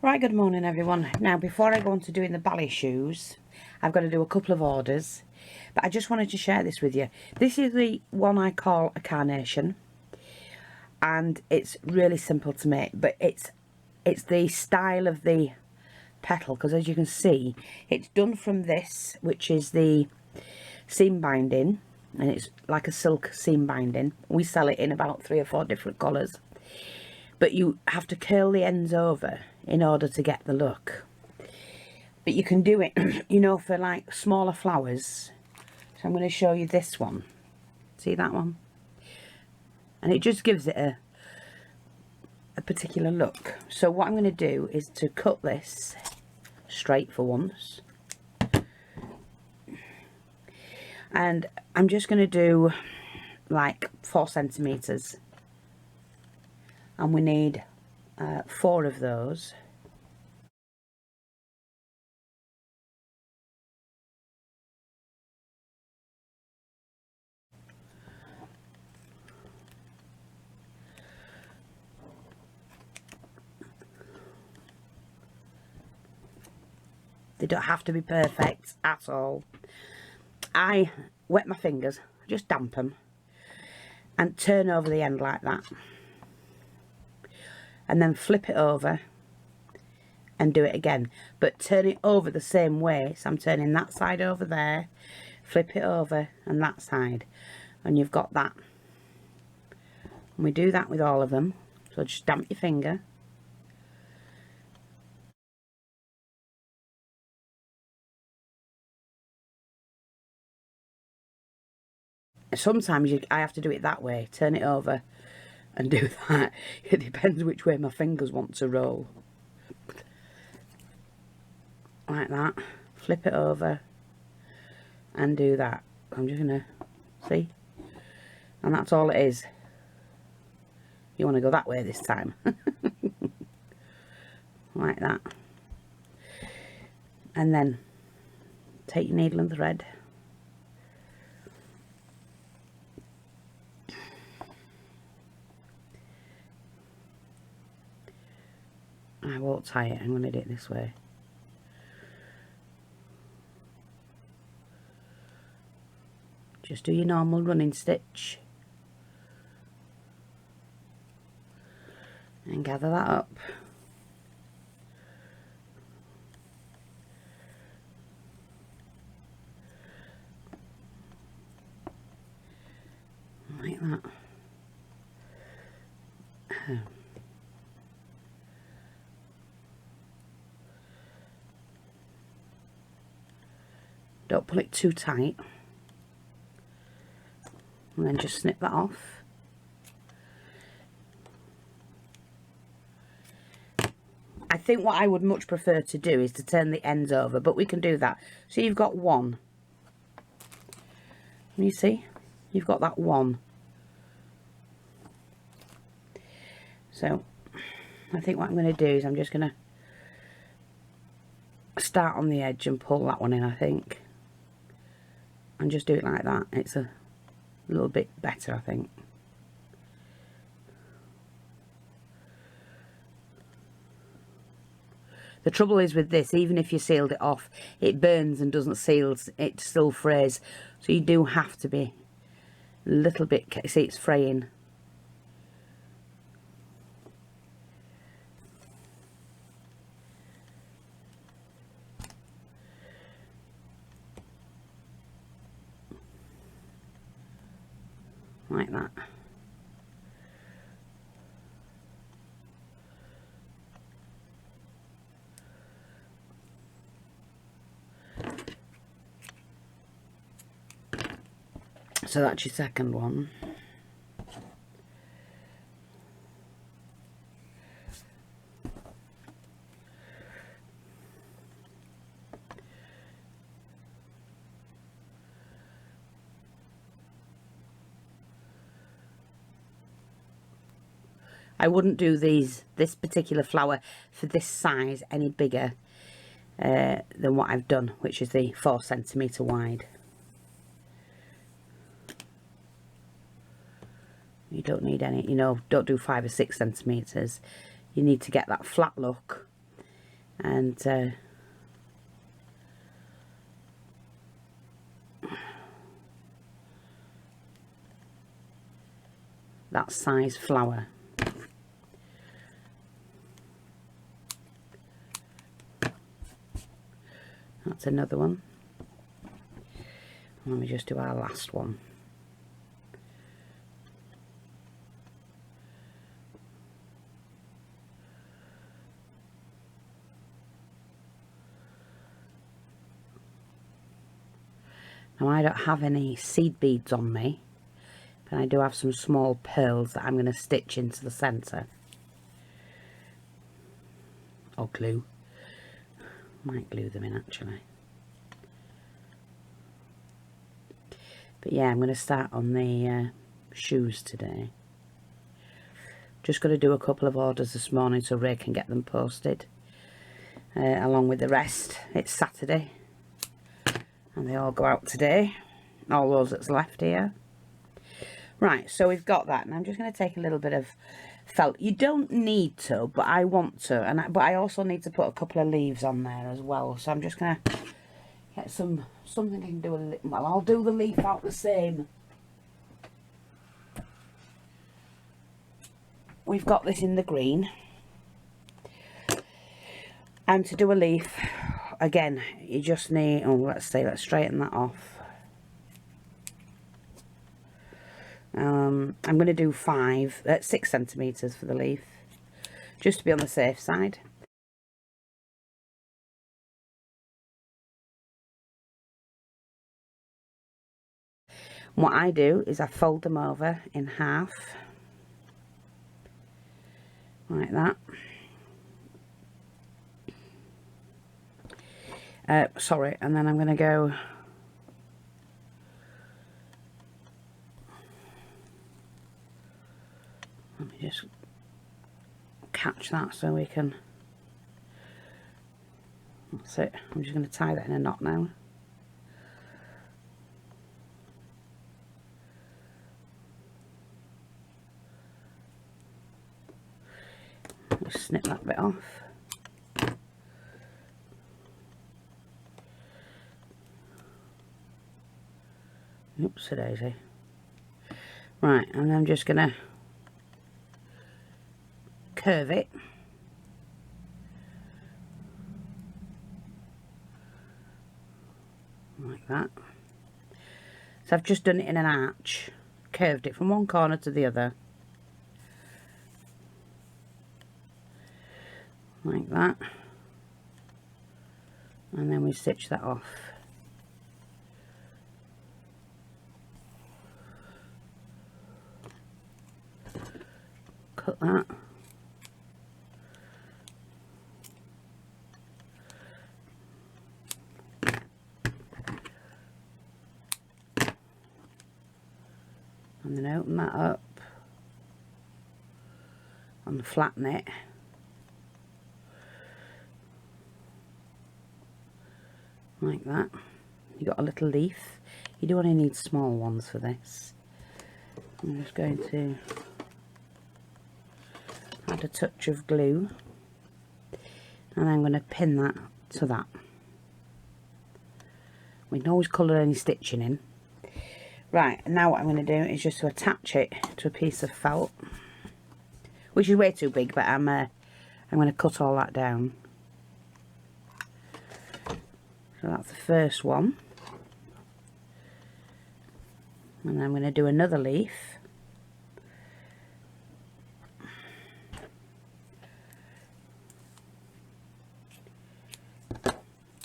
Right, good morning everyone. Now before I go on to doing the ballet shoes, I've got to do a couple of orders, but I just wanted to share this with you. This is the one I call a carnation, and it's really simple to make, but it's the style of the petal, because as you can see it's done from this, which is the seam binding, and it's like a silk seam binding. We sell it in about 3 or 4 different colours, but you have to curl the ends over in order to get the look. But you can do it you know, for like smaller flowers. So I'm going to show you this one. See that one? And it just gives it a particular look. So what I'm going to do is to cut this straight for once, and I'm just going to do like 4 centimeters, and we need 4 of those. They don't have to be perfect at all. I wet my fingers, just damp them, and turn over the end like that, and then flip it over and do it again, but turn it over the same way. So I'm turning that side over there, flip it over, and that side, and you've got that. And we do that with all of them. So just damp your finger, sometimes I have to do it that way, turn it over and do that. It depends which way my fingers want to roll. Like that, flip it over and do that. I'm just gonna see, and that's all it is. You want to go that way this time. Like that, and then take your needle and thread, I won't tie it, I'm going to do it this way. Just do your normal running stitch and gather that up. Like that. Don't pull it too tight, and then just snip that off. I think what I would much prefer to do is to turn the ends over, but we can do that. So you've got one. Can you see? You've got that one. So I think what I'm going to do is I'm just going to start on the edge and pull that one in, I think. And just do it like that. It's a little bit better, I think. The trouble is with this, even if you sealed it off, it burns and doesn't seal, it still frays. So you do have to be a little bit, see it's fraying. Like that. So that's your second one. I wouldn't do this particular flower for this size any bigger than what I've done, which is the 4 centimetre wide. You don't need any, you know, don't do 5 or 6 centimetres. You need to get that flat look and that size flower. That's another one. Let me just do our last one. Now I don't have any seed beads on me, but I do have some small pearls that I'm going to stitch into the centre. Or glue. Might glue them in actually. But yeah, I'm going to start on the shoes today. Just going to do a couple of orders this morning so Ray can get them posted. Along with the rest. It's Saturday. And they all go out today. All those that's left here. Right, so we've got that. And I'm just going to take a little bit of felt. You don't need to, but I want to. But I also need to put a couple of leaves on there as well. So I'm just going to get something I can do. Well, I'll do the leaf out the same. We've got this in the green. And to do a leaf, again, you just need, oh, let's straighten that off. I'm going to do 6 centimetres for the leaf, just to be on the safe side. And what I do is I fold them over in half, like that. Sorry, and then I'm going to go let me just catch that so we can, that's it. I'm just going to tie that in a knot now. Just snip that bit off. Oops, a daisy. Right, and I'm just gonna curve it. Like that. So I've just done it in an arch, curved it from one corner to the other. Like that. And then we stitch that off. Cut that. And then open that up and flatten it. Like that. You got a little leaf. You do only need small ones for this. I'm just going to add a touch of glue, and I'm going to pin that to that. We can always colour any stitching in. Right, and now what I'm going to do is just to attach it to a piece of felt, which is way too big, but I'm going to cut all that down. So that's the first one, and I'm going to do another leaf.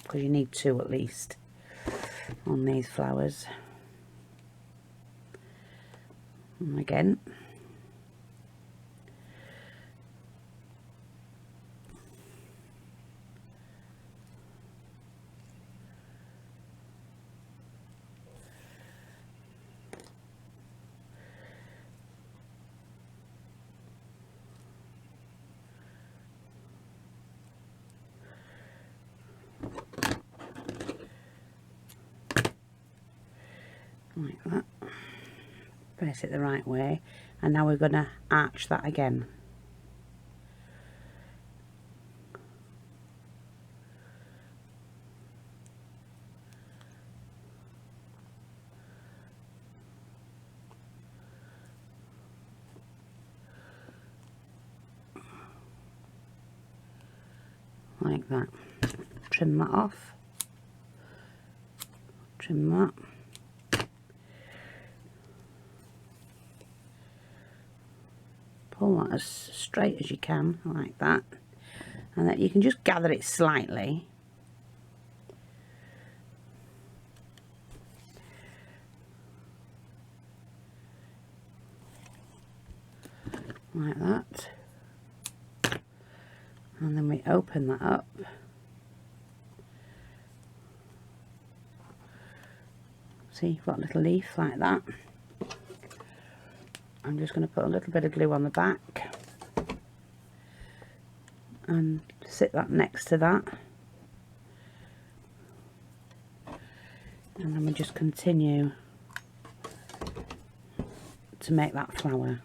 Because you need 2 at least on these flowers. And again, like that. Place it the right way, and now we're going to arch that again. like that. Trim that off. Trim that. Pull that as straight as you can, like that. And then you can just gather it slightly. Like that. And then we open that up. See, you've got a little leaf like that. I'm just going to put a little bit of glue on the back and sit that next to that, and then we just continue to make that flower.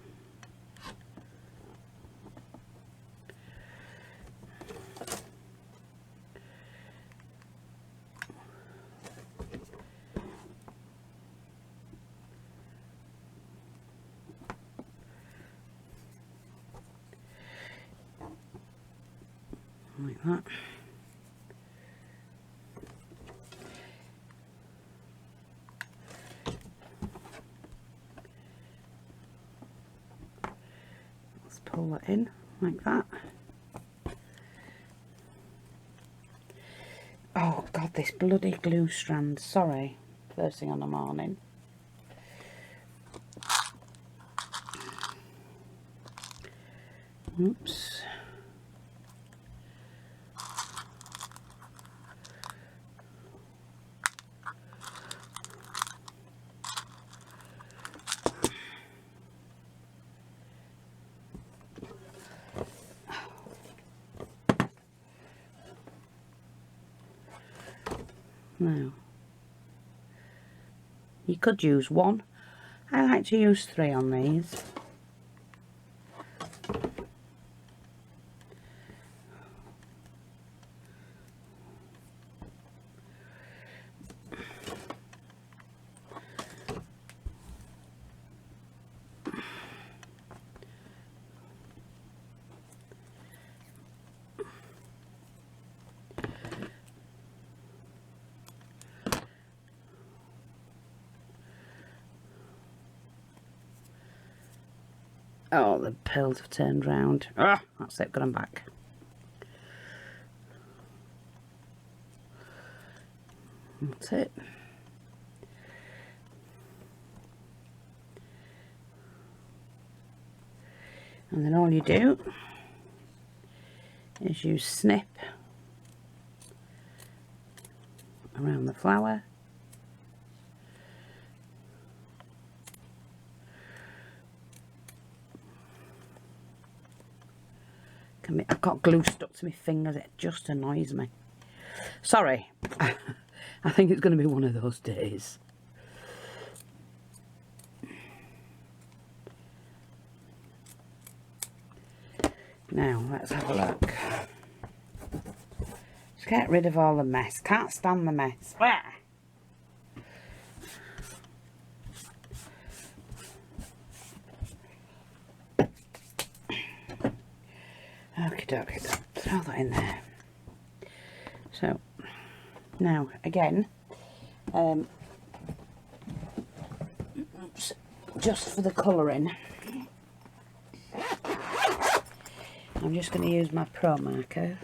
Like that. Let's pull that in like that. Oh God, this bloody glue strand, sorry, first thing on the morning. Oops. Now, you could use one. I like to use 3 on these. Oh, the pearls have turned round. Ah, that's it, got them back. That's it. And then all you do is you snip around the flower. I've got glue stuck to my fingers, it just annoys me. Sorry, I think it's going to be one of those days. Now, let's have a look. Just get rid of all the mess. Can't stand the mess. Okay, throw that in there. So, now, again, just for the colouring, I'm just going to use my Pro marker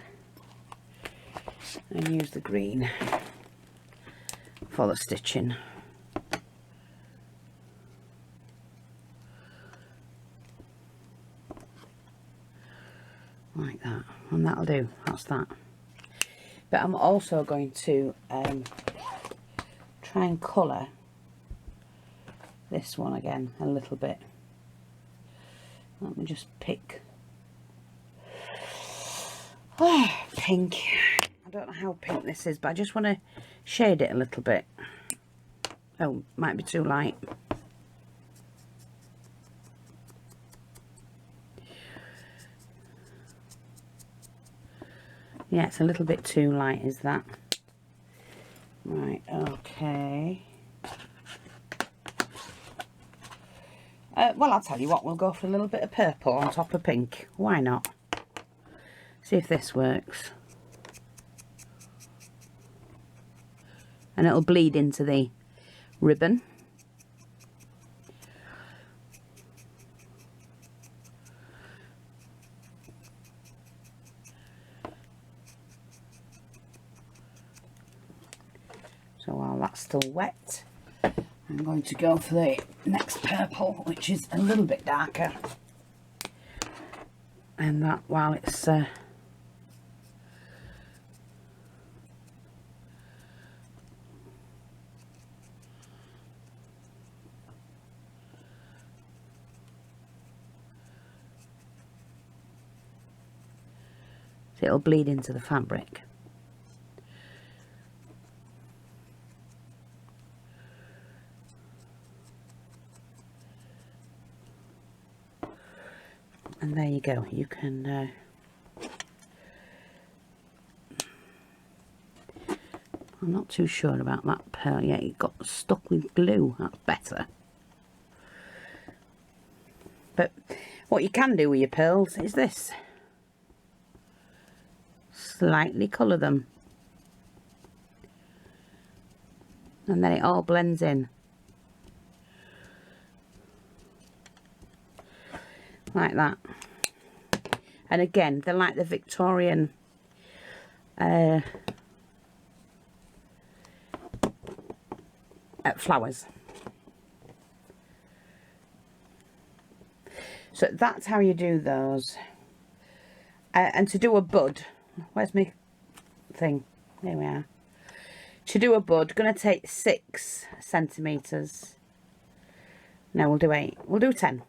and use the green for the stitching. Like that, and that'll do, that's that. But I'm also going to try and colour this one again a little bit. Let me just pick pink. I don't know how pink this is, but I just want to shade it a little bit. Oh, might be too light. Yeah, it's a little bit too light, is that? Right, okay. Well, I'll tell you what, we'll go for a little bit of purple on top of pink. Why not? See if this works. and it'll bleed into the ribbon. So while that's still wet, I'm going to go for the next purple, which is a little bit darker. And that, while it's so it'll bleed into the fabric. And there you go. You can I'm not too sure about that pearl yet. It got stuck with glue. That's better. But what you can do with your pearls is this. Slightly colour them. And then it all blends in. Like that. And again, they're like the Victorian flowers. So that's how you do those. And to do a bud, where's my thing? There we are. To do a bud, going to take 6 centimetres. No, we'll do 8. We'll do 10.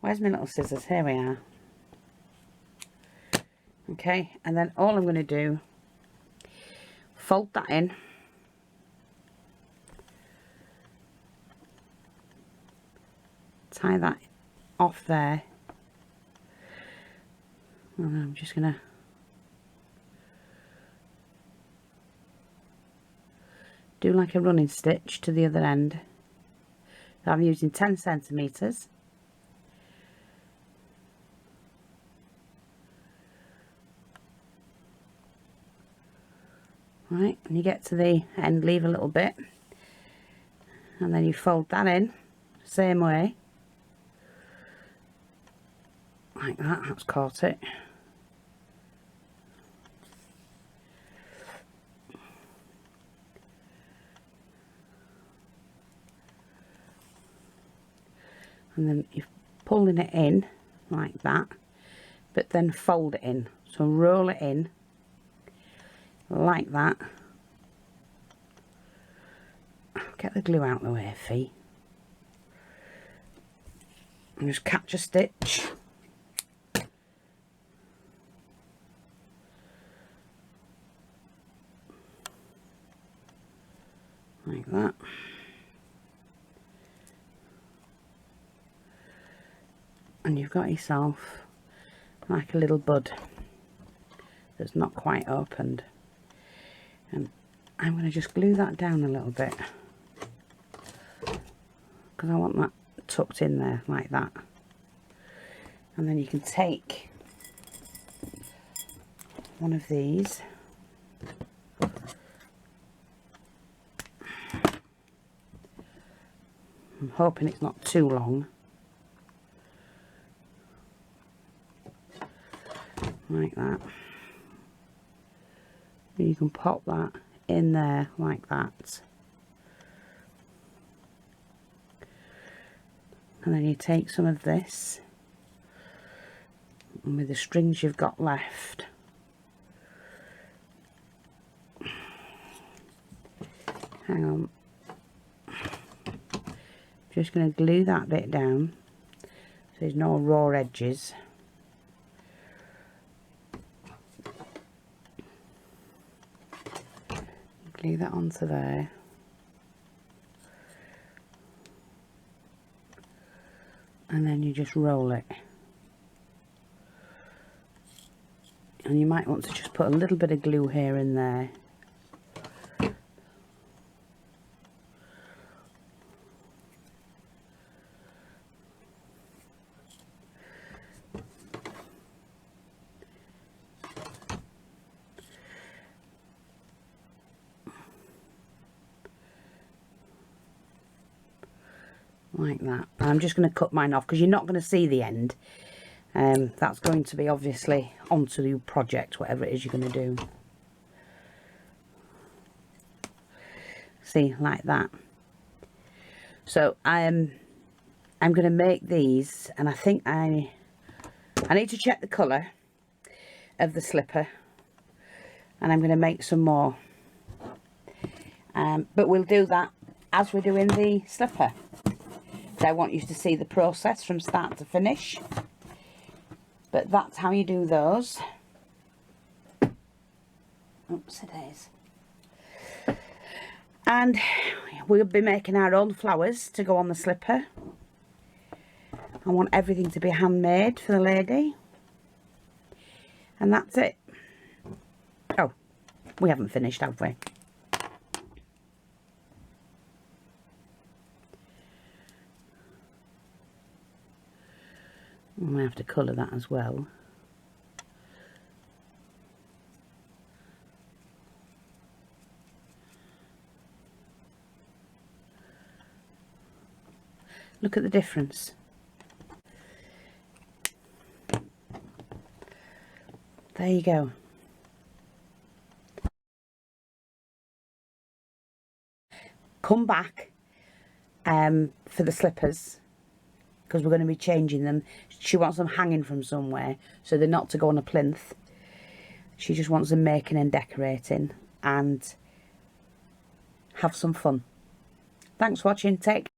Where's my little scissors? Here we are. Okay, and then all I'm going to do, fold that in. Tie that off there. And I'm just going to do like a running stitch to the other end. I'm using 10 centimetres. Right, and you get to the end, leave a little bit, and then you fold that in, same way, like that. That's caught it. And then you're pulling it in like that, but then fold it in. So roll it in like that. Get the glue out of the way, Fee. And just catch a stitch. Like that. And you've got yourself like a little bud that's not quite opened. And I'm going to just glue that down a little bit because I want that tucked in there like that. And then you can take one of these, I'm hoping it's not too long, like that. You can pop that in there like that, and then you take some of this, and with the strings you've got left, hang on, just going to glue that bit down so there's no raw edges. Glue that onto there, and then you just roll it. And you might want to just put a little bit of glue here and there. like that. I'm just going to cut mine off because you're not going to see the end. That's going to be obviously onto the project, whatever it is you're going to do. See, like that. So I'm going to make these, and I think I need to check the colour of the slipper, and I'm going to make some more. But we'll do that as we're doing the slipper. I want you to see the process from start to finish. But that's how you do those. Oops, it is. And we'll be making our own flowers to go on the slipper. I want everything to be handmade for the lady. And that's it. Oh, we haven't finished, have we? I'm going to have to colour that as well. Look at the difference. There you go. Come back for the slippers, because we're going to be changing them. She wants them hanging from somewhere, so they're not to go on a plinth. She just wants them making and decorating and have some fun. Thanks for watching. Take care.